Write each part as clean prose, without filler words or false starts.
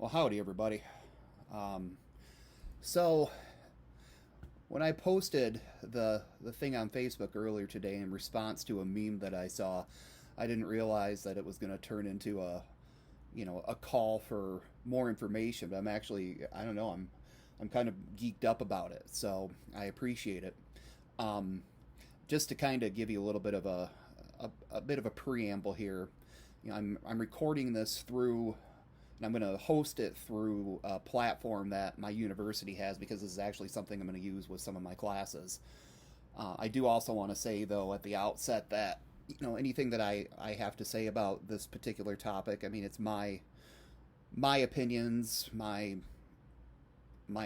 Well, howdy, everybody. Um, so, when I posted the thing on Facebook earlier today in response to a meme that I saw, I didn't realize that it was going to turn into a call for more information. But I don't know, I'm kind of geeked up about it, so I appreciate it. Um, just to kind of give you a little bit of a bit of a preamble here. I'm recording this through, and I'm going to host it through a platform that my university has because this is actually something I'm going to use with some of my classes. I do also want to say, though, at the outset that anything that I have to say about this particular topic, I mean, it's my opinions, my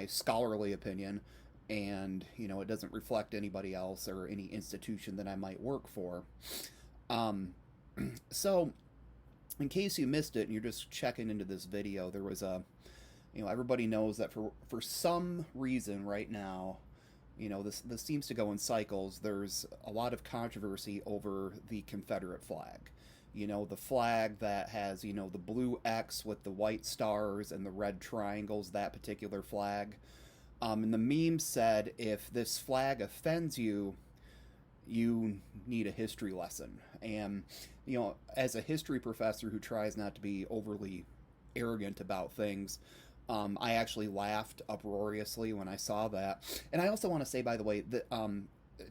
scholarly opinion, and it doesn't reflect anybody else or any institution that I might work for. Um, so in case you missed it and you're just checking into this video, there was everybody knows that for some reason right now, this seems to go in cycles. There's a lot of controversy over the Confederate flag. The flag that has the blue X with the white stars and the red triangles. That particular flag. And the meme said, if this flag offends you, you need a history lesson. And, as a history professor who tries not to be overly arrogant about things, I actually laughed uproariously when I saw that. And I also want to say, by the way, that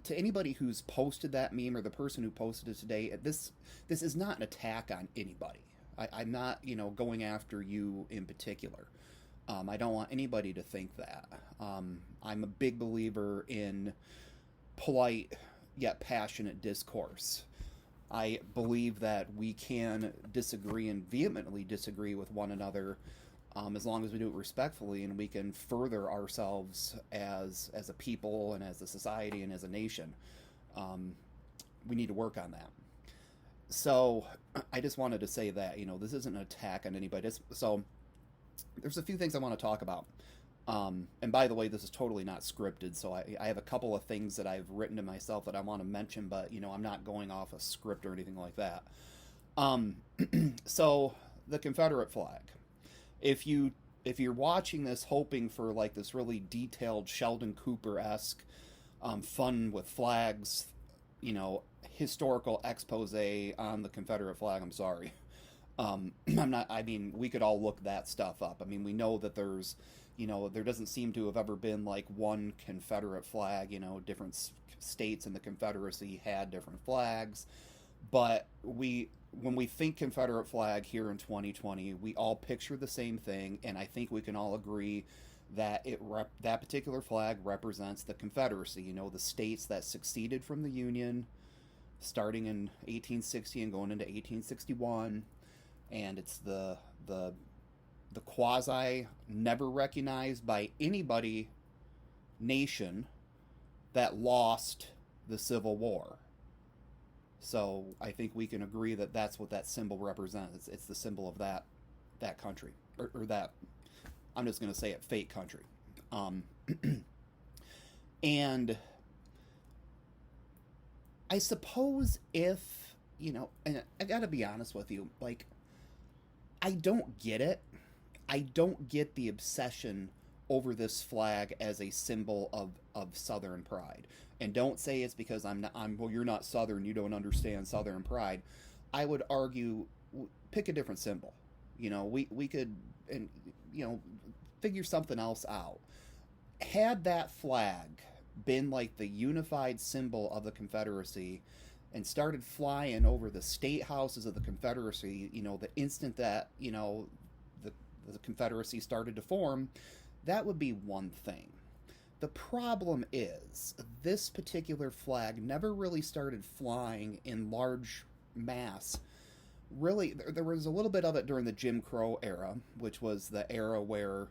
to anybody who's posted that meme or the person who posted it today, this is not an attack on anybody. I'm not, going after you in particular. I don't want anybody to think that. I'm a big believer in polite yet passionate discourse. I believe that we can disagree and vehemently disagree with one another, as long as we do it respectfully, and we can further ourselves as a people and as a society and as a nation. We need to work on that. So I just wanted to say that this isn't an attack on anybody. So there's a few things I want to talk about. And by the way, this is totally not scripted, so I have a couple of things that I've written to myself that I want to mention, but I'm not going off a script or anything like that. Um, so the Confederate flag. If you're watching this hoping for like this really detailed Sheldon Cooper esque fun with flags, historical expose on the Confederate flag, I'm sorry. I'm not. I mean, we could all look that stuff up. I mean, we know that there doesn't seem to have ever been like one Confederate flag. Different states in the Confederacy had different flags, but when we think Confederate flag here in 2020, we all picture the same thing, and I think we can all agree that that particular flag represents the Confederacy. The states that succeeded from the Union, starting in 1860 and going into 1861. And it's the quasi never recognized by anybody nation that lost the Civil War. So I think we can agree that that's what that symbol represents. It's the symbol of that country, or that, I'm just going to say it, fake country. Um, and I suppose if and I got to be honest with you, like, I don't get it. I don't get the obsession over this flag as a symbol of Southern pride. And don't say it's because well, you're not Southern, you don't understand Southern pride. I would argue, pick a different symbol. We could, and figure something else out. Had that flag been like the unified symbol of the Confederacy and started flying over the state houses of the Confederacy, the instant that, the Confederacy started to form, that would be one thing. The problem is, this particular flag never really started flying in large mass. Really, there was a little bit of it during the Jim Crow era, which was the era where,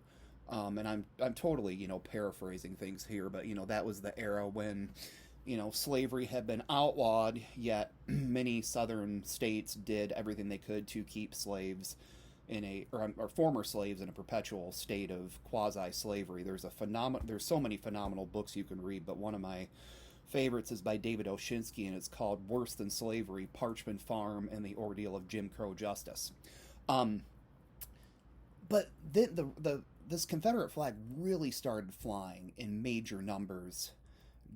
and I'm totally paraphrasing things here, but that was the era when slavery had been outlawed, yet many southern states did everything they could to keep slaves or former slaves in a perpetual state of quasi-slavery. There's so many phenomenal books you can read, but one of my favorites is by David Oshinsky, and it's called Worse Than Slavery, Parchment Farm and the Ordeal of Jim Crow Justice. But But then this Confederate flag really started flying in major numbers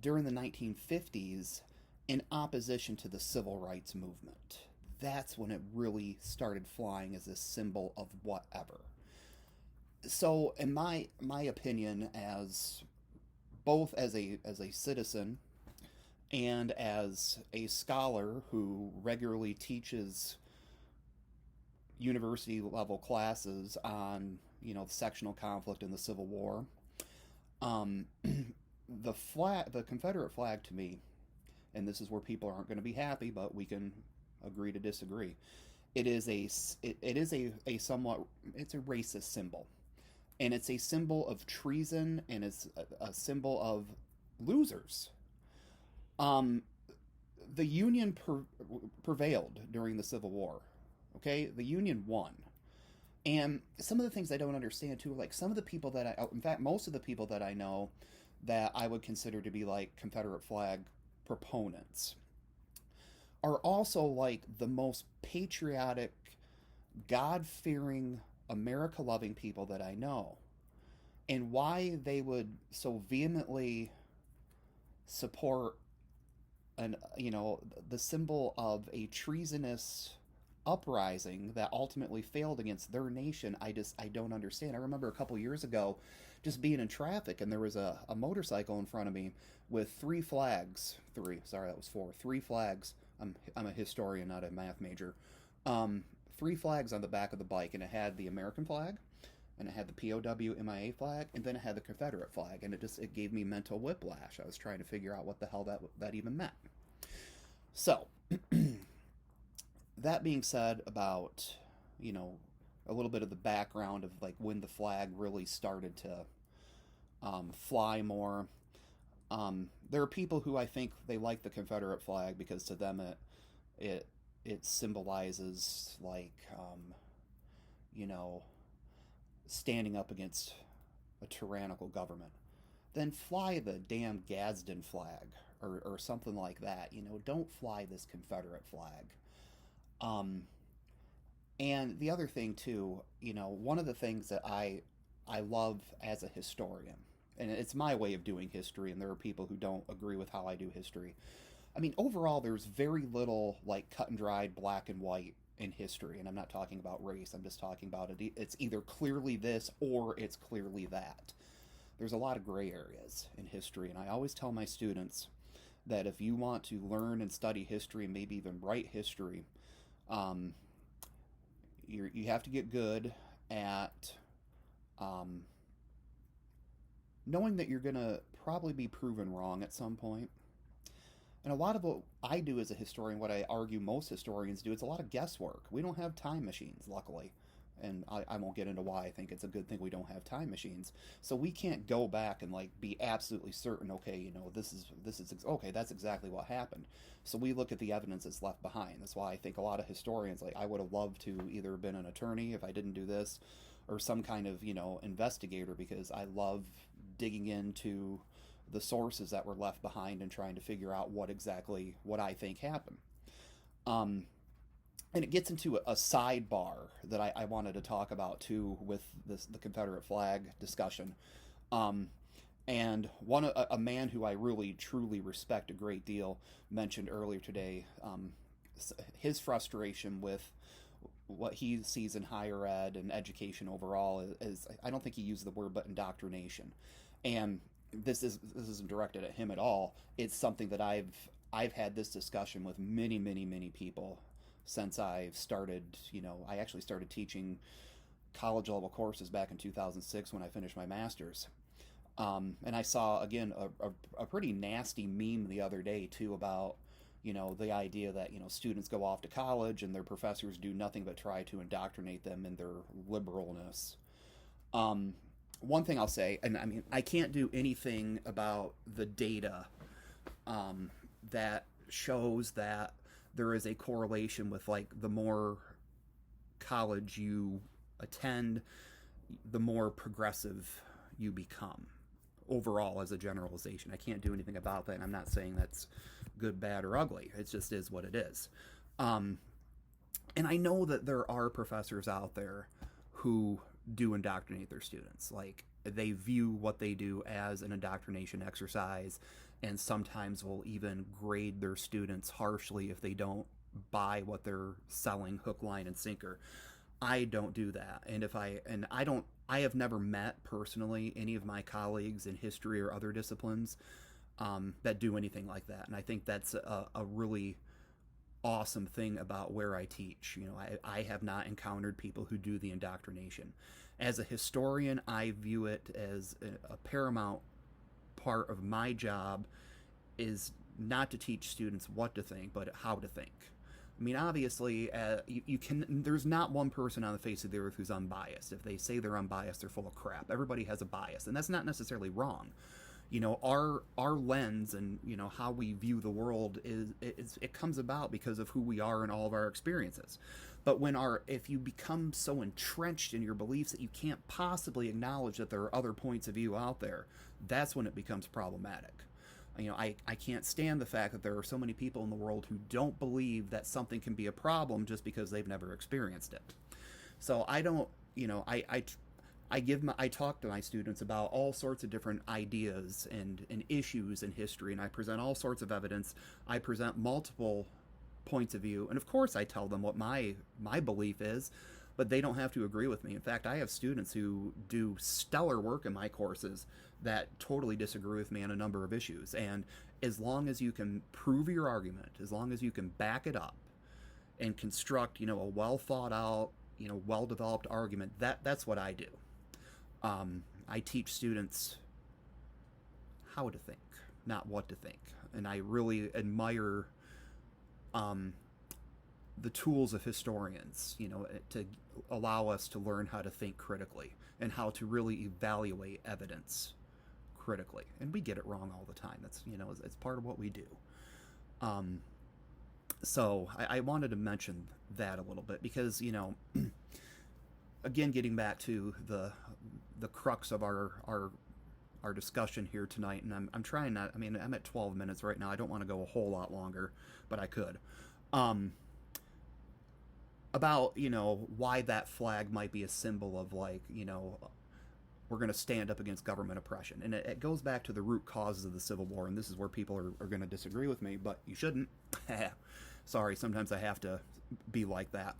during the 1950s in opposition to the civil rights movement. That's when it really started flying as a symbol of whatever. So, in my opinion, as both as a citizen and as a scholar who regularly teaches university level classes on the sectional conflict and the Civil War, um, the Confederate flag to me, and this is where people aren't going to be happy, but we can agree to disagree. It is a somewhat, it's a racist symbol, and it's a symbol of treason, and it's a symbol of losers. Um, the Union prevailed during the Civil War. Okay, the Union won. And some of the things I don't understand too, like some of the people that in fact, most of the people that I know that I would consider to be like Confederate flag proponents are also like the most patriotic, God fearing, America loving people that I know. And why they would so vehemently support the symbol of a treasonous uprising that ultimately failed against their nation, I don't understand. I remember a couple years ago just being in traffic, and there was a motorcycle in front of me with three, that was four, three flags. I'm a historian, not a math major. Three flags on the back of the bike, and it had the American flag, and it had the POW MIA flag, and then it had the Confederate flag, and it gave me mental whiplash. I was trying to figure out what the hell that even meant. So, that being said, about a little bit of the background of like when the flag really started to fly more. There are people who I think they like the Confederate flag because to them it symbolizes like you know standing up against a tyrannical government. Then fly the damn Gadsden flag or something like that. Don't fly this Confederate flag. Um, and the other thing too, one of the things that I love as a historian, and it's my way of doing history, and there are people who don't agree with how I do history. I mean, overall, there's very little like cut and dried black and white in history, and I'm not talking about race. I'm just talking about it. It's either clearly this or it's clearly that. There's a lot of gray areas in history, and I always tell my students that if you want to learn and study history, and maybe even write history, um, you have to get good at um, knowing that you're going to probably be proven wrong at some point. And a lot of what I do as a historian, what I argue most historians do, it's a lot of guesswork. We don't have time machines, luckily. And I won't get into why I think it's a good thing we don't have time machines. So we can't go back and like be absolutely certain, okay, this is okay, that's exactly what happened. So we look at the evidence that's left behind. That's why I think a lot of historians, like I would have loved to either been an attorney if I didn't do this, or some kind of, investigator, because I love digging into the sources that were left behind and trying to figure out what I think happened. And it gets into a sidebar that I wanted to talk about too with the Confederate flag discussion. And a man who I really truly respect a great deal mentioned earlier today his frustration with what he sees in higher ed and education overall is I don't think he used the word, but indoctrination. And this isn't directed at him at all. It's something that I've had this discussion with many, many, many people since I've started. I actually started teaching college level courses back in 2006 when I finished my master's. And I saw again a pretty nasty meme the other day too about the idea that students go off to college and their professors do nothing but try to indoctrinate them in their liberalness. One thing I'll say, and I mean I can't do anything about the data that shows that there is a correlation with like the more college you attend, the more progressive you become overall as a generalization. I can't do anything about that, and I'm not saying that's good, bad, or ugly. It just is what it is. And I know that there are professors out there who do indoctrinate their students. Like, they view what they do as an indoctrination exercise, and sometimes will even grade their students harshly if they don't buy what they're selling hook, line, and sinker. I don't do that. I have never met personally any of my colleagues in history or other disciplines that do anything like that. And I think that's a really awesome thing about where I teach. I have not encountered people who do the indoctrination. As a historian, I view it as a paramount part of my job is not to teach students what to think, but how to think. I mean, obviously, you can. There's not one person on the face of the earth who's unbiased. If they say they're unbiased, they're full of crap. Everybody has a bias, and that's not necessarily wrong. Our lens and how we view the world it comes about because of who we are and all of our experiences. But if you become so entrenched in your beliefs that you can't possibly acknowledge that there are other points of view out there, that's when it becomes problematic. I can't stand the fact that there are so many people in the world who don't believe that something can be a problem just because they've never experienced it. So I don't, I talk to my students about all sorts of different ideas and issues in history, and I present all sorts of evidence. I present multiple points of view, and of course I tell them what my belief is, but they don't have to agree with me. In fact, I have students who do stellar work in my courses that totally disagree with me on a number of issues. And as long as you can prove your argument, as long as you can back it up and construct, a well thought out, well developed argument, that's what I do. I teach students how to think, not what to think. And I really admire the tools of historians, to allow us to learn how to think critically and how to really evaluate evidence critically. And we get it wrong all the time. That's, it's part of what we do. So I wanted to mention that a little bit because, again, getting back to the crux of our discussion here tonight, and I'm trying not. I mean, I'm at 12 minutes right now. I don't want to go a whole lot longer, but I could. About why that flag might be a symbol of we're going to stand up against government oppression, and it goes back to the root causes of the Civil War, and this is where people are going to disagree with me, but you shouldn't. Sorry, sometimes I have to be like that.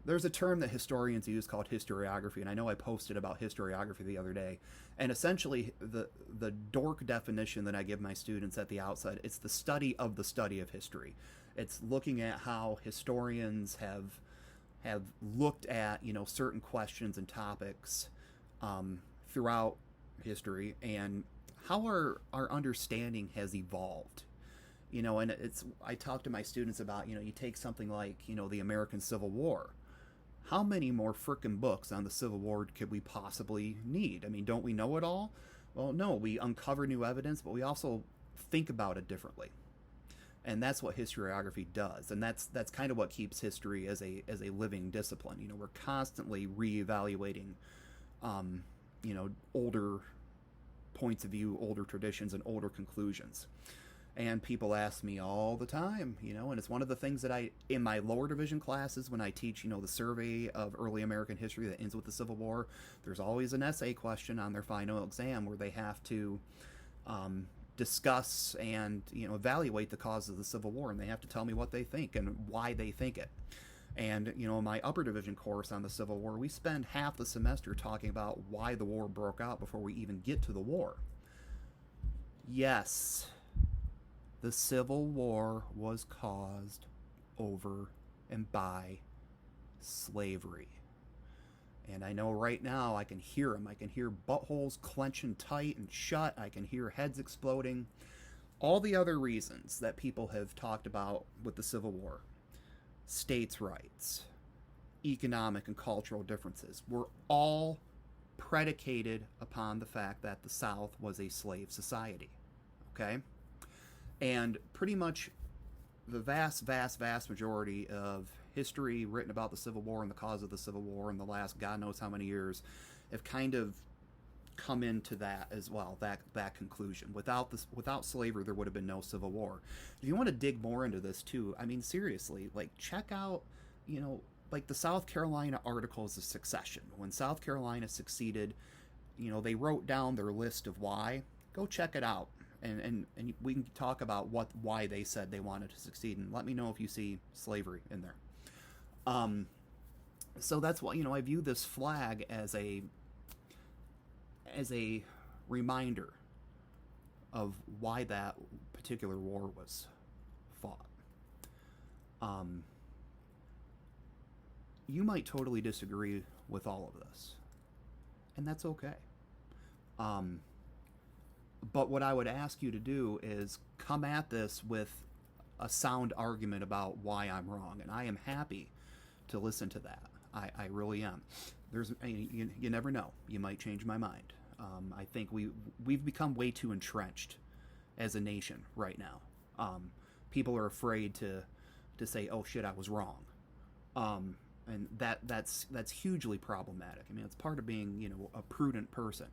There's a term that historians use called historiography, and I know I posted about historiography the other day. And essentially, the dork definition that I give my students at the outset, it's the study of history. It's looking at how historians have looked at certain questions and topics throughout history, and how our understanding has evolved. And I talk to my students about you take something like the American Civil War. How many more frickin' books on the Civil War could we possibly need? I mean, don't we know it all? Well, no, we uncover new evidence, but we also think about it differently. And that's what historiography does. And that's kind of what keeps history as a living discipline. We're constantly reevaluating, older points of view, older traditions, and older conclusions. And people ask me all the time, and it's one of the things that in my lower division classes, when I teach, the survey of early American history that ends with the Civil War, there's always an essay question on their final exam where they have to discuss and, evaluate the causes of the Civil War, and they have to tell me what they think and why they think it. And, in my upper division course on the Civil War, we spend half the semester talking about why the war broke out before we even get to the war. Yes. The Civil War was caused over and by slavery. And I know right now I can hear them. I can hear buttholes clenching tight and shut. I can hear heads exploding. All the other reasons that people have talked about with the Civil War, states' rights, economic and cultural differences, were all predicated upon the fact that the South was a slave society. Okay? And pretty much the vast, vast, vast majority of history written about the Civil War and the cause of the Civil War in the last God knows how many years have kind of come into that as well, that conclusion. Without slavery, there would have been no Civil War. If you want to dig more into this too, I mean, seriously, check out, like the South Carolina Articles of Succession. When South Carolina succeeded, they wrote down their list of why. Go check it out, and we can talk about why they said they wanted to succeed, and let me know if you see slavery in there. Um, so that's why I view this flag as a reminder of why that particular war was fought. Um, you might totally disagree with all of this, and that's okay. Um, but what I would ask you to do is come at this with a sound argument about why I'm wrong, and I am happy to listen to that. I really am. You never know. You might change my mind. I think we've become way too entrenched as a nation right now. People are afraid to say, "Oh shit, I was wrong," and that's hugely problematic. I mean, it's part of being a prudent person.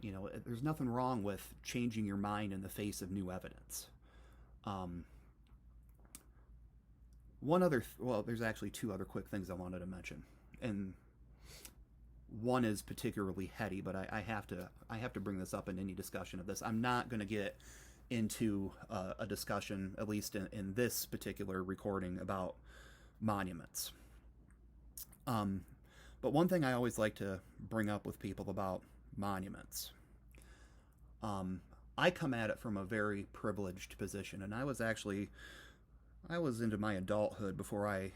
There's nothing wrong with changing your mind in the face of new evidence. Um, well, there's actually two other quick things I wanted to mention, and one is particularly heady, but I have to bring this up in any discussion of this. I'm not going to get into a discussion, at least in this particular recording, about monuments. But one thing I always like to bring up with people about monuments, I come at it from a very privileged position, and I was into my adulthood before I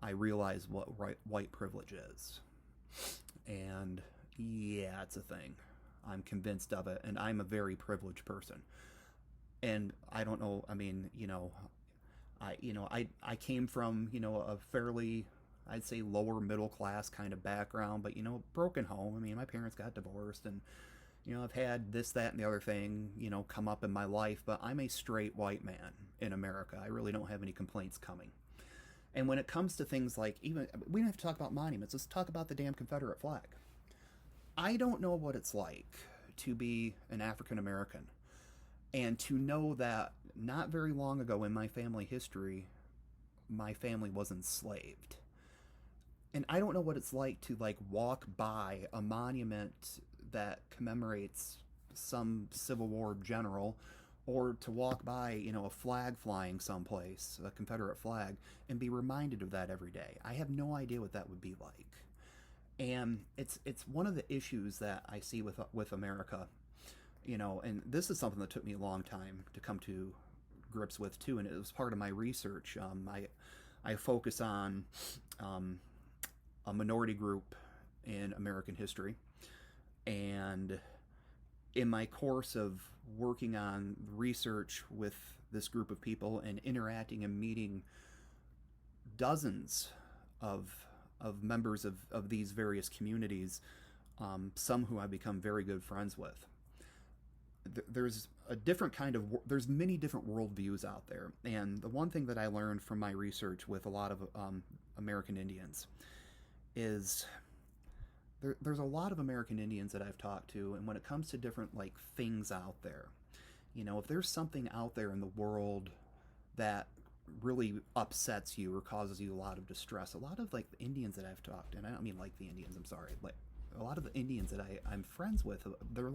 realized what white privilege is. And yeah, it's a thing. I'm convinced of it, and I'm a very privileged person. And I don't know, I mean, I came from, a fairly, I'd say, lower middle class kind of background, but broken home. I mean, my parents got divorced, and I've had this, that, and the other thing, come up in my life, but I'm a straight white man in America. I really don't have any complaints coming. And when it comes to things like, even, we don't have to talk about monuments, let's talk about the damn Confederate flag. I don't know what it's like to be an African American and to know that not very long ago in my family history, my family was enslaved. And I don't know what it's like to walk by a monument that commemorates some Civil War general, or to walk by, a flag flying someplace, a Confederate flag, and be reminded of that every day. I have no idea what that would be like. And it's one of the issues that I see with America, and this is something that took me a long time to come to grips with too, and it was part of my research. I focus on a minority group in American history, and in my course of working on research with this group of people and interacting and meeting dozens of members of these various communities, some who I've become very good friends with. There's there's many different worldviews out there, and the one thing that I learned from my research with a lot of American Indians is there's a lot of American Indians that I've talked to, and when it comes to different things out there, if there's something out there in the world that really upsets you or causes you a lot of distress, a lot of the Indians that I've talked to, and I don't mean the Indians, I'm sorry, a lot of the Indians that I'm friends with, they're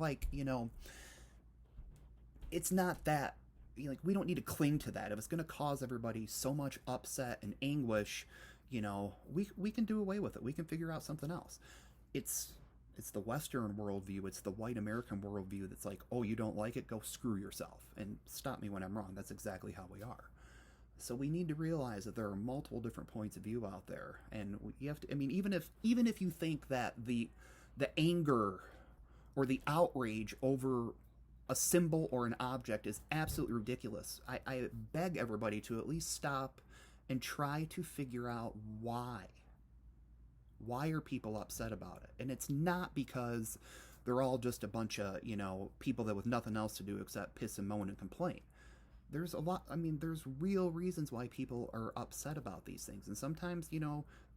it's not that, we don't need to cling to that. If it's going to cause everybody so much upset and anguish, we can do away with it. We can figure out something else. It's the Western worldview, it's the white American worldview that's oh, you don't like it, go screw yourself and stop me when I'm wrong. That's exactly how we are. So we need to realize that there are multiple different points of view out there, and you have to. I mean, even if you think that the anger or the outrage over a symbol or an object is absolutely ridiculous, I beg everybody to at least stop and try to figure out why. Why are people upset about it? And it's not because they're all just a bunch of, people that with nothing else to do except piss and moan and complain. There's there's real reasons why people are upset about these things. And sometimes,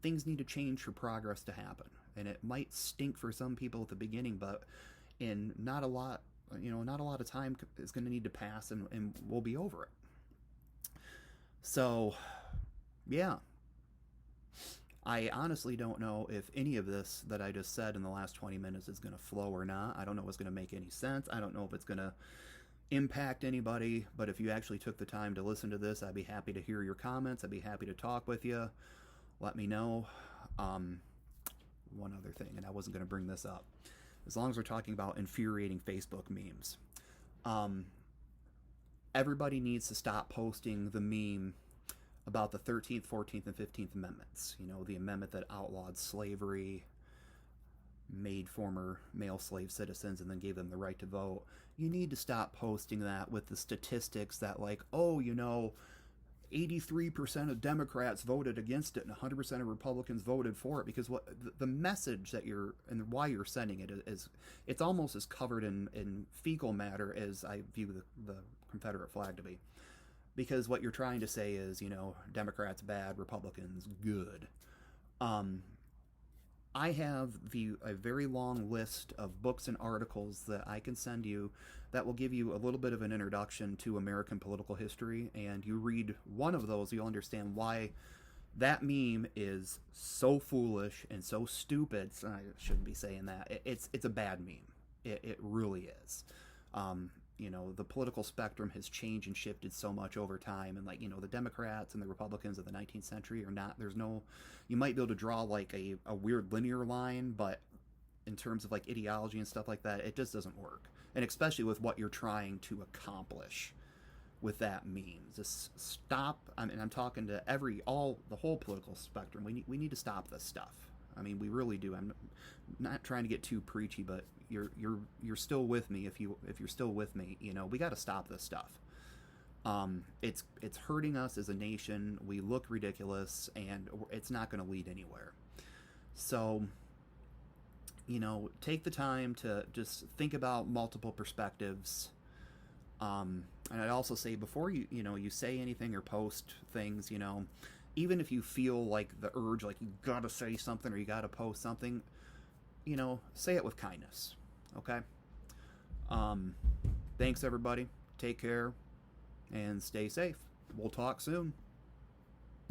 things need to change for progress to happen. And it might stink for some people at the beginning, but in not a lot of time is going to need to pass, and we'll be over it. So, yeah. I honestly don't know if any of this that I just said in the last 20 minutes is going to flow or not. I don't know if it's going to make any sense. I don't know if it's going to impact anybody, but if you actually took the time to listen to this, I'd be happy to hear your comments. I'd be happy to talk with you. Let me know. Um, One other thing, and I wasn't going to bring this up. As long as we're talking about infuriating Facebook memes, um, everybody needs to stop posting the meme about the 13th, 14th, and 15th Amendments. You know, the amendment that outlawed slavery, made former male slave citizens, and then gave them the right to vote. You need to stop posting that with the statistics that, like, oh, 83% of Democrats voted against it and 100% of Republicans voted for it, because what the message that you're and why you're sending it is it's almost as covered in fecal matter as I view the Confederate flag to be, because what you're trying to say is, Democrats bad, Republicans good. um, I have a very long list of books and articles that I can send you that will give you a little bit of an introduction to American political history, and you read one of those, you'll understand why that meme is so foolish and so stupid. So I shouldn't be saying that. It's a bad meme. It really is. The political spectrum has changed and shifted so much over time, and the Democrats and the Republicans of the 19th century are not. There's no. You might be able to draw like a weird linear line, but in terms of like ideology and stuff like that, it just doesn't work. And especially with what you're trying to accomplish with that meme, just stop. I mean, I'm talking to the whole political spectrum. We need to stop this stuff. I mean, we really do. I'm not trying to get too preachy, but you're still with me. If you're still with me, we got to stop this stuff. It's hurting us as a nation. We look ridiculous, and it's not going to lead anywhere. So, take the time to just think about multiple perspectives. And I'd also say, before you say anything or post things, even if you feel like the urge, like you gotta say something or you gotta post something, say it with kindness. Okay. Um, Thanks everybody. Take care and stay safe. We'll talk soon.